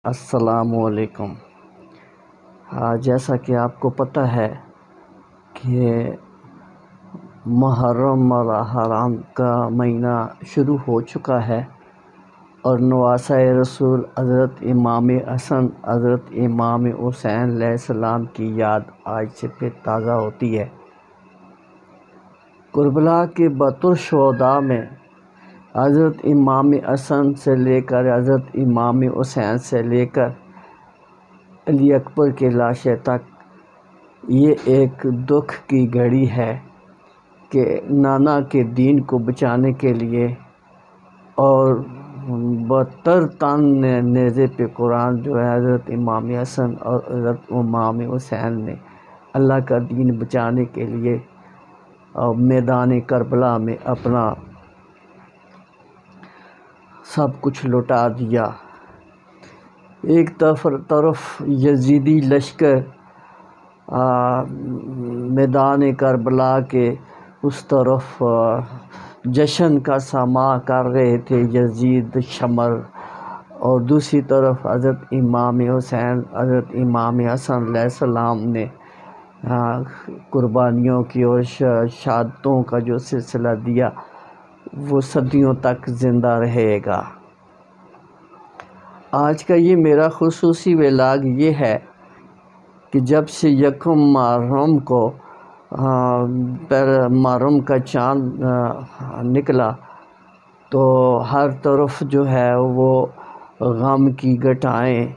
السلام علیکم۔ جیسا کہ آپ کو پتہ ہے کہ محرم اور حرام کا مہینہ شروع ہو چکا ہے اور نواسۂ رسول حضرت امام حسن حضرت امام حسین علیہ السلام کی یاد آج سے پھر تازہ ہوتی ہے۔ کربلا کے بطور شہداء میں حضرت امام حسن سے لے کر حضرت امام حسین سے لے کر علی اکبر کے لاشیں تک یہ ایک دکھ کی گھڑی ہے کہ نانا کے دین کو بچانے کے لیے اور بدتر تن نیزے پہ قرآن جو ہے حضرت امام حسن اور حضرت امام حسین نے اللہ کا دین بچانے کے لیے میدان کربلا میں اپنا سب کچھ لٹا دیا۔ ایک طرف یزیدی لشکر میدان کربلا کے اس طرف جشن کا سماع کر رہے تھے یزید شمر، اور دوسری طرف حضرت امام حسین حضرت امام حسن علیہ السلام نے قربانیوں کی اور شہادتوں کا جو سلسلہ دیا وہ صدیوں تک زندہ رہے گا۔ آج کا یہ میرا خصوصی ولاگ یہ ہے کہ جب سے یکم محرم کو محرم کا چاند نکلا تو ہر طرف جو ہے وہ غم کی گھٹائیں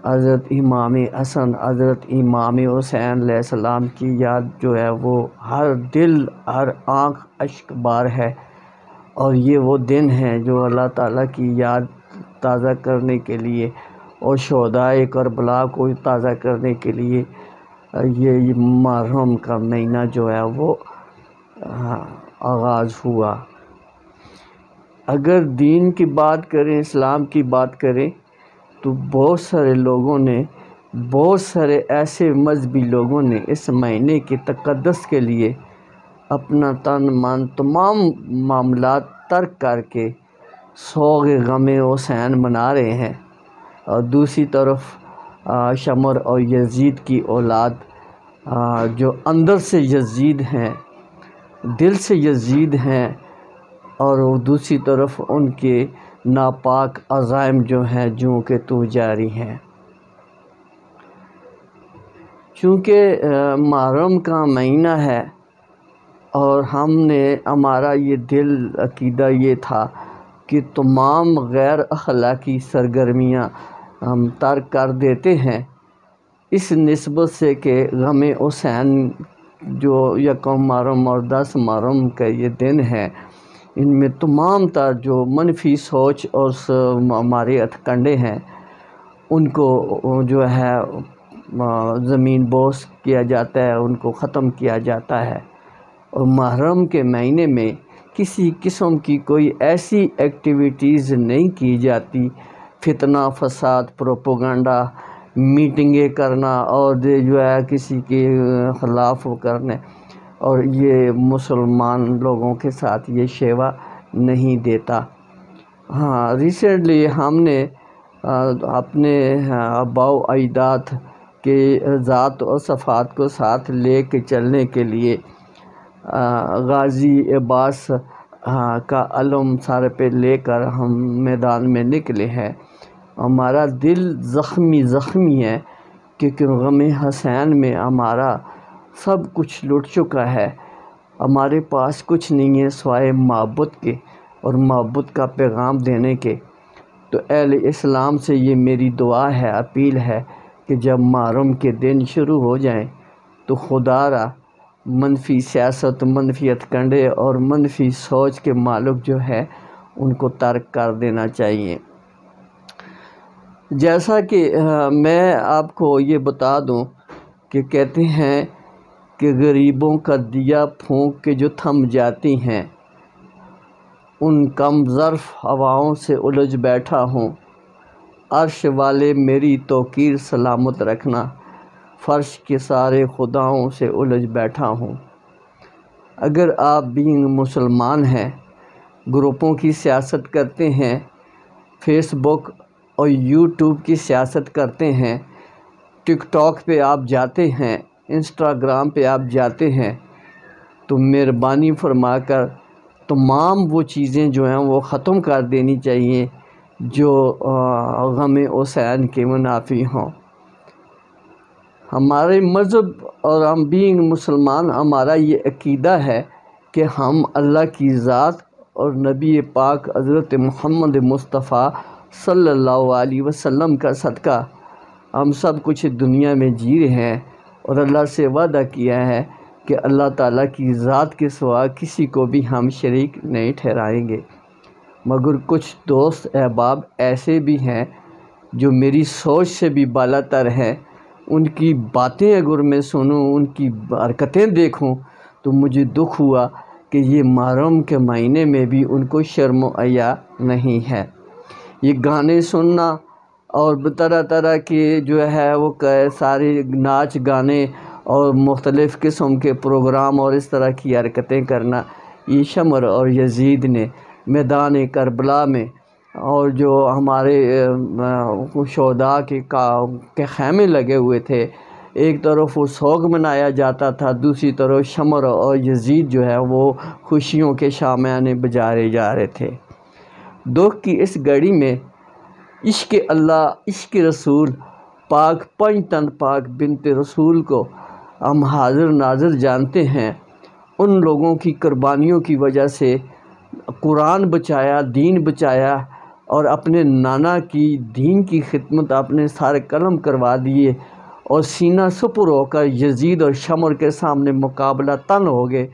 حضرت امام حسن حضرت امام حسین علیہ السلام کی یاد جو ہے وہ ہر دل ہر آنکھ اشک بار ہے، اور یہ وہ دن ہیں جو اللہ تعالیٰ کی یاد تازہ کرنے کے لیے اور شہدائے کربلا کو تازہ کرنے کے لیے یہ محرم کا مہینہ جو ہے وہ آغاز ہوا۔ اگر دین کی بات کریں، اسلام کی بات کریں، تو بہت سارے لوگوں نے بہت سارے ایسے مذہبی لوگوں نے اس مہینے کی تقدس کے لیے اپنا تن من تمام معاملات ترک کر کے سوگ غم حسین منا رہے ہیں، اور دوسری طرف شمر اور یزید کی اولاد جو اندر سے یزید ہیں، دل سے یزید ہیں، اور دوسری طرف ان کے ناپاک عزائم جو ہیں جوں کہ تو جاری ہیں۔ چونکہ محرم کا مہینہ ہے اور ہمارا یہ دل عقیدہ یہ تھا کہ تمام غیر اخلاقی سرگرمیاں ہم ترک کر دیتے ہیں، اس نسبت سے کہ غم حسین جو یکم محرم اور 10 محرم کا یہ دن ہے، ان میں تمام تر جو منفی سوچ اور ہمارے ہتھ کنڈے ہیں ان کو جو ہے زمین بوس کیا جاتا ہے، ان کو ختم کیا جاتا ہے، اور محرم کے مہینے میں کسی قسم کی کوئی ایسی ایکٹیویٹیز نہیں کی جاتی، فتنہ فساد پروپیگنڈا میٹنگیں کرنا اور جو ہے کسی کے خلاف کرنے، اور یہ مسلمان لوگوں کے ساتھ یہ شیوا نہیں دیتا۔ ہاں، ریسنٹلی ہم نے اپنے آباء و اجداد کے ذات و صفات کو ساتھ لے کے چلنے کے لیے غازی عباس کا علم سر پہ لے کر ہم میدان میں نکلے ہیں۔ ہمارا دل زخمی ہے کیونکہ غم حسین میں ہمارا سب کچھ لٹ چکا ہے، ہمارے پاس کچھ نہیں ہے سوائے محبت کے اور محبت کا پیغام دینے کے۔ تو اہل اسلام سے یہ میری دعا ہے، اپیل ہے کہ جب محرم کے دن شروع ہو جائیں تو خدا را منفی سیاست، منفی ہتھ کنڈے اور منفی سوچ کے مالک جو ہے ان کو ترک کر دینا چاہیے۔ جیسا کہ میں آپ کو یہ بتا دوں کہ کہتے ہیں کہ غریبوں کا دیا پھونک کے جو تھم جاتی ہیں، ان کم ظرف ہواؤں سے الجھ بیٹھا ہوں، عرش والے میری توقیر سلامت رکھنا، فرش کے سارے خداؤں سے الجھ بیٹھا ہوں۔ اگر آپ بھی مسلمان ہیں، گروپوں کی سیاست کرتے ہیں، فیس بک اور یوٹیوب کی سیاست کرتے ہیں، ٹک ٹاک پہ آپ جاتے ہیں، انسٹاگرام پہ آپ جاتے ہیں، تو مہربانی فرما کر تمام وہ چیزیں جو ہیں وہ ختم کر دینی چاہیے جو غم حسین کے منافی ہوں۔ ہمارے مذہب اور ہم بینگ مسلمان، ہمارا یہ عقیدہ ہے کہ ہم اللہ کی ذات اور نبی پاک حضرت محمد مصطفیٰ صلی اللہ علیہ وسلم کا صدقہ ہم سب کچھ دنیا میں جی رہے ہیں، اور اللہ سے وعدہ کیا ہے کہ اللہ تعالیٰ کی ذات کے سوا کسی کو بھی ہم شریک نہیں ٹھہرائیں گے۔ مگر کچھ دوست احباب ایسے بھی ہیں جو میری سوچ سے بھی بالا تر ہیں، ان کی باتیں اگر میں سنوں، ان کی حرکتیں دیکھوں تو مجھے دکھ ہوا کہ یہ محرم کے مہینے میں بھی ان کو شرم و حیا نہیں ہے۔ یہ گانے سننا اور طرح طرح کے جو ہے وہ سارے ناچ گانے اور مختلف قسم کے پروگرام اور اس طرح کی حرکتیں کرنا، یہ شمر اور یزید نے میدان کربلا میں، اور جو ہمارے شہداء کے خیمے لگے ہوئے تھے، ایک طرف وہ سوگ منایا جاتا تھا، دوسری طرف شمر اور یزید جو ہے وہ خوشیوں کے شامیانے بجائے جا رہے تھے۔ دکھ کی اس گھڑی میں عشق اللہ، عشق رسول پاک پنجتن پاک بنت رسول کو ہم حاضر ناظر جانتے ہیں۔ ان لوگوں کی قربانیوں کی وجہ سے قرآن بچایا، دین بچایا، اور اپنے نانا کی دین کی خدمت اپنے سارے قلم کروا دیے، اور سینہ سپر ہو کر یزید اور شمر کے سامنے مقابلہ تن ہو گئے،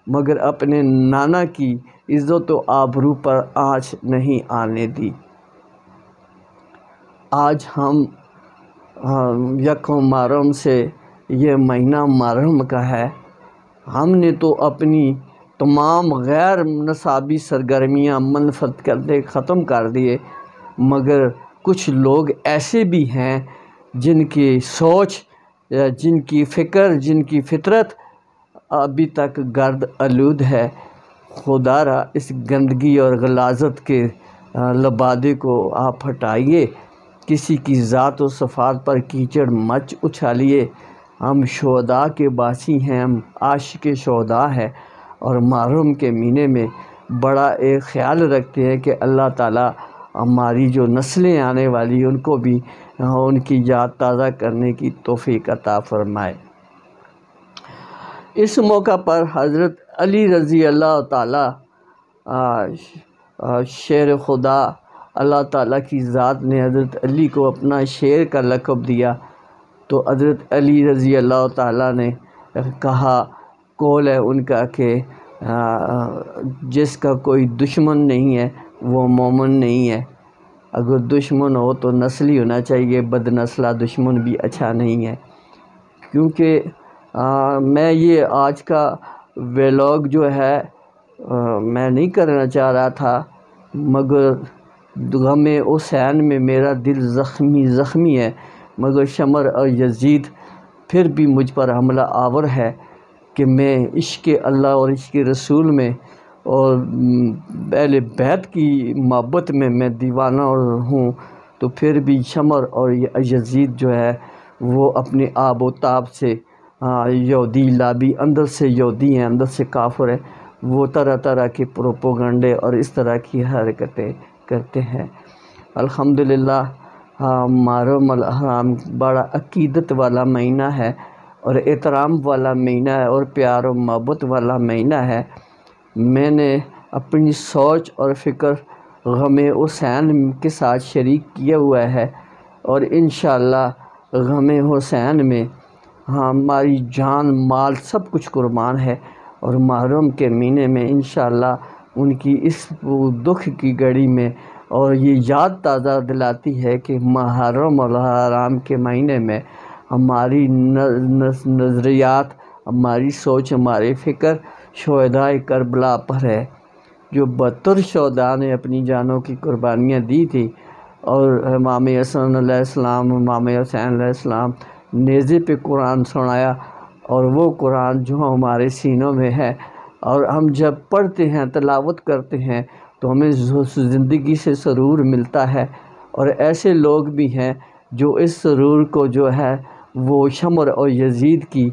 مگر اپنے نانا کی عزت و آبرو پر آنچ نہیں آنے دی۔ آج ہم یکم محرم سے، یہ مہینہ محرم کا ہے، ہم نے تو اپنی تمام غیر نصابی سرگرمیاں منفرد کرتے ختم کر دیے، مگر کچھ لوگ ایسے بھی ہیں جن کی سوچ، جن کی فکر، جن کی فطرت ابھی تک گرد آلود ہے۔ خدا را اس گندگی اور غلاظت کے لبادے کو آپ ہٹائیے، کسی کی ذات و صفات پر کیچڑ مچ اچھالیے۔ ہم شہداء کے باسی ہیں، ہم عاشق شہداء ہیں، اور محرم کے مہینے میں بڑا ایک خیال رکھتے ہیں کہ اللہ تعالیٰ ہماری جو نسلیں آنے والی ان کو بھی ان کی یاد تازہ کرنے کی توفیق عطا فرمائے۔ اس موقع پر حضرت علی رضی اللہ تعالیٰ شیر خدا، اللہ تعالیٰ کی ذات نے حضرت علی کو اپنا شیر کا لقب دیا، تو حضرت علی رضی اللہ تعالیٰ نے کہا، قول ہے ان کا کہ جس کا کوئی دشمن نہیں ہے وہ مومن نہیں ہے۔ اگر دشمن ہو تو نسلی ہونا چاہیے، بد نسلہ دشمن بھی اچھا نہیں ہے۔ کیونکہ میں یہ آج کا ویلاگ جو ہے میں نہیں کرنا چاہ رہا تھا، مگر غم حسین میں میرا دل زخمی ہے، مگر شمر اور یزید پھر بھی مجھ پر حملہ آور ہے کہ میں عشق اللہ اور عشق رسول میں اور اہل بیت کی محبت میں دیوانہ ہوں، تو پھر بھی شمر اور یزید جو ہے وہ اپنے آب و تاب سے یہودی لابی، اندر سے یہودی ہیں، اندر سے کافر ہیں، وہ طرح طرح کے پروپوگنڈے اور اس طرح کی حرکتیں کرتے ہیں۔ الحمدللہ محرم الحرام بڑا عقیدت والا مہینہ ہے، اور احترام والا مہینہ ہے، اور پیار و محبت والا مہینہ ہے۔ میں نے اپنی سوچ اور فکر غم حسین کے ساتھ شریک کیا ہوا ہے، اور انشاءاللہ غم حسین میں ہماری جان مال سب کچھ قربان ہے، اور محرم کے مہینے میں انشاءاللہ ان کی اس دکھ کی گھڑی میں، اور یہ یاد تازہ دلاتی ہے کہ محرم الحرام کے مہینے میں ہماری نظریات، ہماری سوچ، ہماری فکر شہداء کربلا پر ہے، جو 72 شہداء نے اپنی جانوں کی قربانیاں دی تھی، اور امام حسن علیہ السلام، امام حسین علیہ السلام نیزے پہ قرآن سنایا، اور وہ قرآن جو ہمارے سینوں میں ہے، اور ہم جب پڑھتے ہیں، تلاوت کرتے ہیں، تو ہمیں زندگی سے سرور ملتا ہے، اور ایسے لوگ بھی ہیں جو اس سرور کو جو ہے وہ شمر اور یزید کی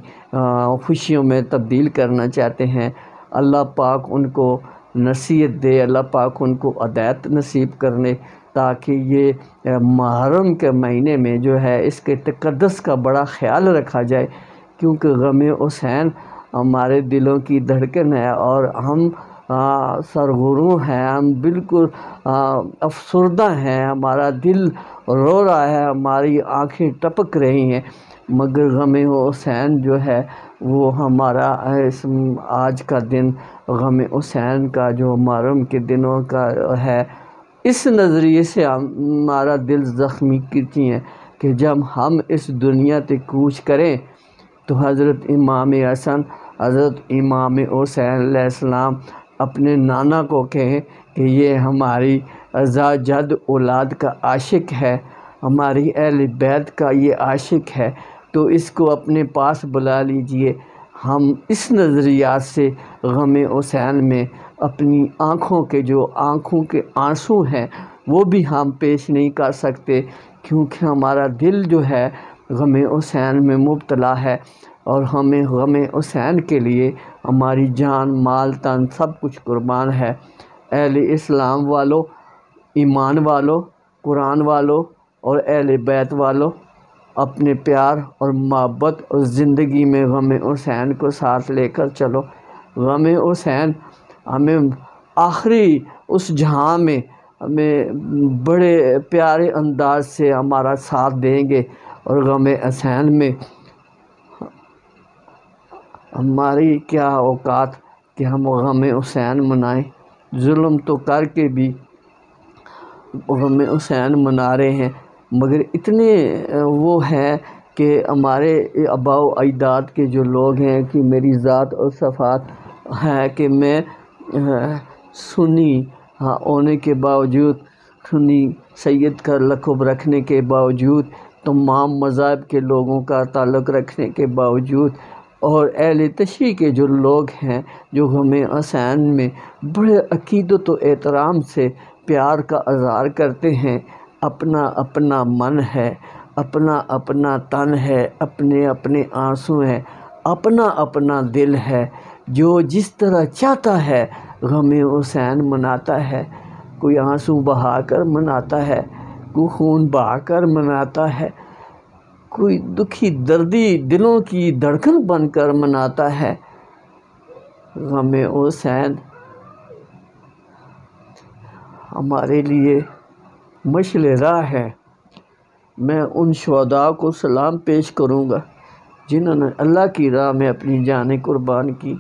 خوشیوں میں تبدیل کرنا چاہتے ہیں۔ اللہ پاک ان کو نصیحت دے، اللہ پاک ان کو ہدایت نصیب کرنے، تاکہ یہ محرم کے مہینے میں جو ہے اس کے تقدس کا بڑا خیال رکھا جائے، کیونکہ غم حسین ہمارے دلوں کی دھڑکن ہے اور ہم سرگرم ہیں، ہم بالکل افسردہ ہیں، ہمارا دل رو رہا ہے، ہماری آنکھیں ٹپک رہی ہیں، مگر غم حسین جو ہے وہ ہمارا آج کا دن غم حسین کا جو محرم کے دنوں کا ہے، اس نظریے سے ہمارا دل زخمی کیتی ہیں کہ جب ہم اس دنیا سے کوچ کریں تو حضرت امام حسن، حضرت امام حسین علیہ السلام اپنے نانا کو کہیں کہ یہ ہماری جد اولاد کا عاشق ہے، ہماری اہل بیت کا یہ عاشق ہے، تو اس کو اپنے پاس بلا لیجئے۔ ہم اس نظریات سے غم حسین میں اپنی آنکھوں کے آنسو ہیں وہ بھی ہم پیش نہیں کر سکتے، کیونکہ ہمارا دل جو ہے غم حسین میں مبتلا ہے، اور ہمیں غم حسین کے لیے ہماری جان، مال، تن سب کچھ قربان ہے۔ اہل اسلام والو، ایمان والو، قرآن والو اور اہل بیت والو، اپنے پیار اور محبت اور زندگی میں غم حسین کو ساتھ لے کر چلو۔ غم حسین ہمیں آخری اس جہاں میں ہمیں بڑے پیارے انداز سے ہمارا ساتھ دیں گے، اور غم حسین میں ہماری کیا اوقات کہ ہم غم حسین منائیں۔ ظلم تو کر کے بھی غم حسین منا رہے ہیں، مگر اتنے وہ ہیں کہ ہمارے آباء و اجداد کے جو لوگ ہیں کہ میری ذات اور صفات ہے کہ میں سنی ہونے کے باوجود، سنی سید کا لقب رکھنے کے باوجود، تمام مذاہب کے لوگوں کا تعلق رکھنے کے باوجود، اور اہل تشیع کے جو لوگ ہیں جو غم حسین میں بڑے عقیدت و احترام سے پیار کا اظہار کرتے ہیں، اپنا اپنا من ہے، اپنا اپنا تن ہے، اپنے اپنے آنسو ہیں، اپنا اپنا دل ہے، جو جس طرح چاہتا ہے غم حسین مناتا ہے۔ کوئی آنسو بہا کر مناتا ہے، کوئی خون بہا کر مناتا ہے، کوئی دکھی دردی دلوں کی دھڑکن بن کر مناتا ہے۔ غم حسین ہمارے لیے مشعل راہ ہے۔ میں ان شہداء کو سلام پیش کروں گا جنہوں نے اللہ کی راہ میں اپنی جانیں قربان کی،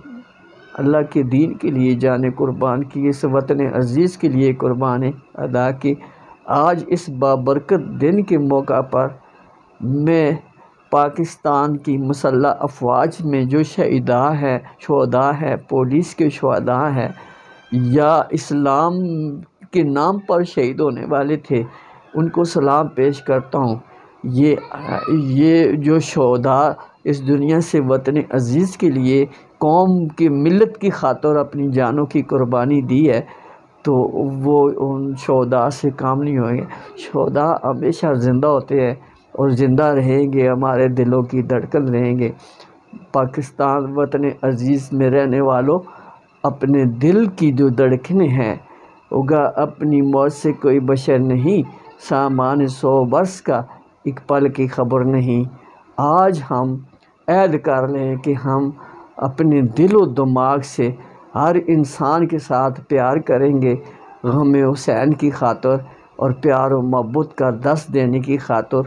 اللہ کے دین کے لیے جانیں قربان کی، اس وطن عزیز کے لیے قربانیں ادا کی۔ آج اس بابرکت دن کے موقع پر میں پاکستان کی مسلح افواج میں جو شہداء ہیں، پولیس کے شہداء ہیں، یا اسلام کے نام پر شہید ہونے والے تھے، ان کو سلام پیش کرتا ہوں۔ یہ جو شہداء اس دنیا سے وطن عزیز کے لیے، قوم کی ملت کی خاطر اپنی جانوں کی قربانی دی ہے، تو وہ ان شہداء سے کام نہیں ہوئے۔ شہداء ہمیشہ زندہ ہوتے ہیں اور زندہ رہیں گے، ہمارے دلوں کی دھڑکن رہیں گے۔ پاکستان وطن عزیز میں رہنے والوں، اپنے دل کی جو دھڑکنیں ہیں، ہوگا اپنی موت سے کوئی بشر نہیں، سامان 100 برس کا ایک پل کی خبر نہیں۔ آج ہم عہد کر لیں کہ ہم اپنے دل و دماغ سے ہر انسان کے ساتھ پیار کریں گے، غم حسین کی خاطر اور پیار و محبت کا دست دینے کی خاطر۔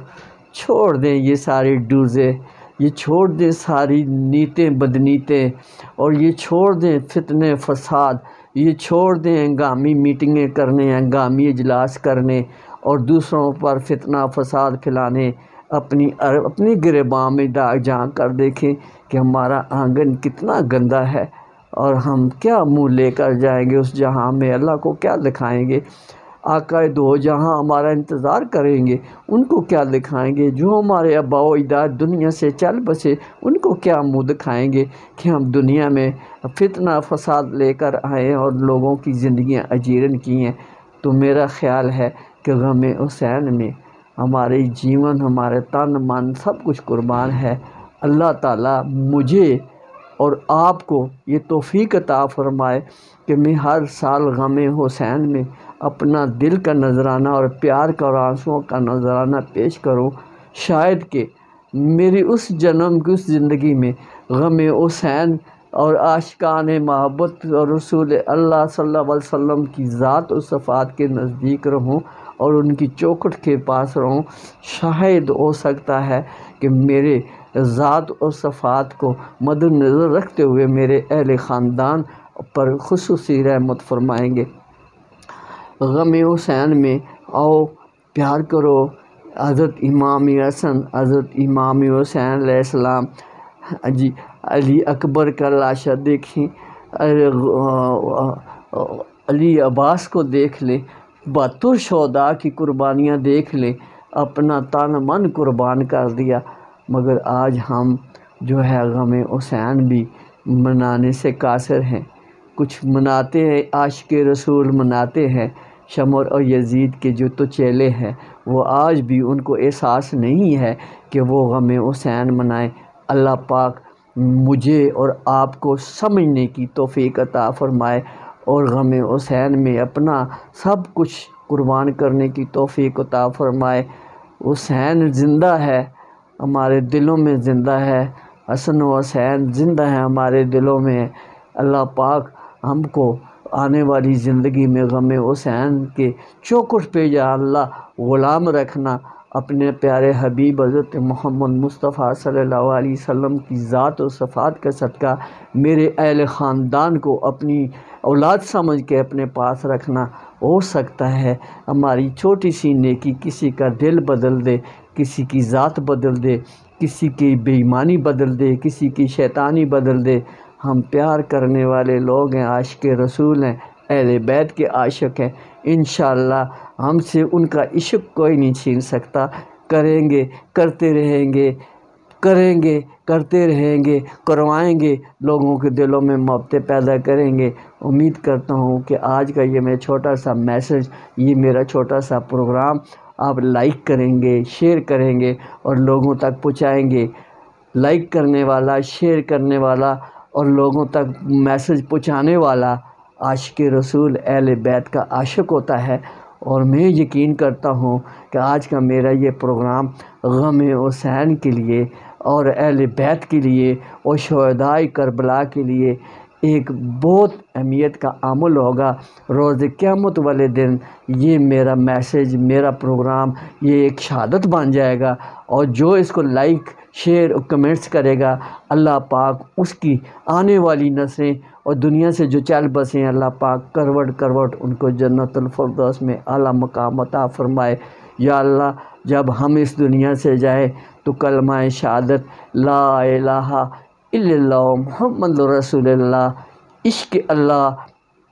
چھوڑ دیں یہ ساری ڈوزے، یہ چھوڑ دیں ساری نیتیں بدنیتیں، اور یہ چھوڑ دیں فتنے فساد، یہ چھوڑ دیں ہنگامی میٹنگیں کرنے، ہنگامی اجلاس کرنے اور دوسروں پر فتنہ فساد پھیلانے۔ اپنی گریباں میں داغ جھانک کر دیکھیں کہ ہمارا آنگن کتنا گندا ہے، اور ہم کیا منہ لے کر جائیں گے اس جہاں میں، اللہ کو کیا دکھائیں گے۔ آقا دو جہاں ہمارا انتظار کریں گے، ان کو کیا دکھائیں گے۔ جو ہمارے آباء و اجداد دنیا سے چل بسے، ان کو کیا منہ دکھائیں گے کہ ہم دنیا میں فتنہ فساد لے کر آئے اور لوگوں کی زندگیاں اجیرن کی ہیں۔ تو میرا خیال ہے کہ غم حسین میں ہمارے جیون، ہمارے تن من سب کچھ قربان ہے۔ اللہ تعالیٰ مجھے اور آپ کو یہ توفیق عطا فرمائے کہ میں ہر سال غم حسین میں اپنا دل کا نذرانہ اور پیار کا اور آنسوؤں کا نذرانہ پیش کروں۔ شاید کہ میری اس جنم کی اس زندگی میں غم حسین اور عاشقان محبت اور رسول اللہ صلی اللہ علیہ وسلم کی ذات و صفات کے نزدیک رہوں اور ان کی چوکھٹ کے پاس رہوں۔ شاید ہو سکتا ہے کہ میرے ذات اور صفات کو مد نظر رکھتے ہوئے میرے اہل خاندان پر خصوصی رحمت فرمائیں گے۔ غم حسین میں آؤ پیار کرو۔ حضرت امام حسن، حضرت امام حسین علیہ السلام، علی اکبر کا لاشا دیکھیں، علی عباس کو دیکھ لیں، 72 شہداء کی قربانیاں دیکھ لیں، اپنا تن من قربان کر دیا، مگر آج ہم جو ہے غم حسین بھی منانے سے قاصر ہیں۔ کچھ مناتے ہیں، عاشق رسول مناتے ہیں، شمر اور یزید کے جو تو چیلے ہیں وہ آج بھی ان کو احساس نہیں ہے کہ وہ غم حسین منائیں۔ اللہ پاک مجھے اور آپ کو سمجھنے کی توفیق عطا فرمائے اور غم حسین میں اپنا سب کچھ قربان کرنے کی توفیق عطا فرمائے۔ حسین زندہ ہے، ہمارے دلوں میں زندہ ہے، حسن و حسین زندہ ہے ہمارے دلوں میں۔ اللہ پاک ہم کو آنے والی زندگی میں غم حسین کے چوکھٹ پہ یا اللہ غلام رکھنا، اپنے پیارے حبیب حضرت محمد مصطفیٰ صلی اللہ علیہ وسلم کی ذات و صفات کا صدقہ میرے اہل خاندان کو اپنی اولاد سمجھ کے اپنے پاس رکھنا۔ ہو سکتا ہے ہماری چھوٹی سی نیکی کسی کا دل بدل دے، کسی کی ذات بدل دے، کسی کی بے ایمانی بدل دے، کسی کی شیطانی بدل دے۔ ہم پیار کرنے والے لوگ ہیں، عاشق رسول ہیں، اہل بیت کے عاشق ہیں، انشاءاللہ ہم سے ان کا عشق کوئی نہیں چھین سکتا۔ کریں گے، کرتے رہیں گے، کریں گے، کرتے رہیں گے، کروائیں گے، لوگوں کے دلوں میں محبتیں پیدا کریں گے۔ امید کرتا ہوں کہ آج کا یہ میرا چھوٹا سا میسج، یہ میرا چھوٹا سا پروگرام آپ لائک کریں گے، شیئر کریں گے اور لوگوں تک پہنچائیں گے۔ لائک کرنے والا، شیئر کرنے والا اور لوگوں تک میسج پہنچانے والا عاشق رسول اہل بیت کا عاشق ہوتا ہے، اور میں یقین کرتا ہوں کہ آج کا میرا یہ پروگرام غم حسین کے لیے اور اہل بیت کے لیے اور شہداء کربلا کے لیے ایک بہت اہمیت کا عامل ہوگا۔ روز قیامت والے دن یہ میرا میسج، میرا پروگرام یہ ایک شہادت بن جائے گا، اور جو اس کو لائک، شیئر اور کمنٹس کرے گا، اللہ پاک اس کی آنے والی نسلیں اور دنیا سے جو چل بسیں، اللہ پاک کروٹ کروٹ ان کو جنت الفردوس میں اعلیٰ مقام عطا فرمائے۔ یا اللہ جب ہم اس دنیا سے جائیں تو کلمہ شہادت لا الہ الا اللہ محمد رسول اللہ، عشق اللہ،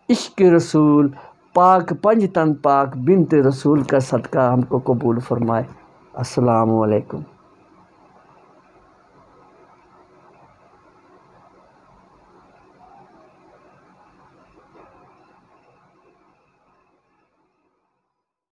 عشق رسول پاک، پنج تن پاک بنت رسول کا صدقہ ہم کو قبول فرمائے۔ السلام علیکم۔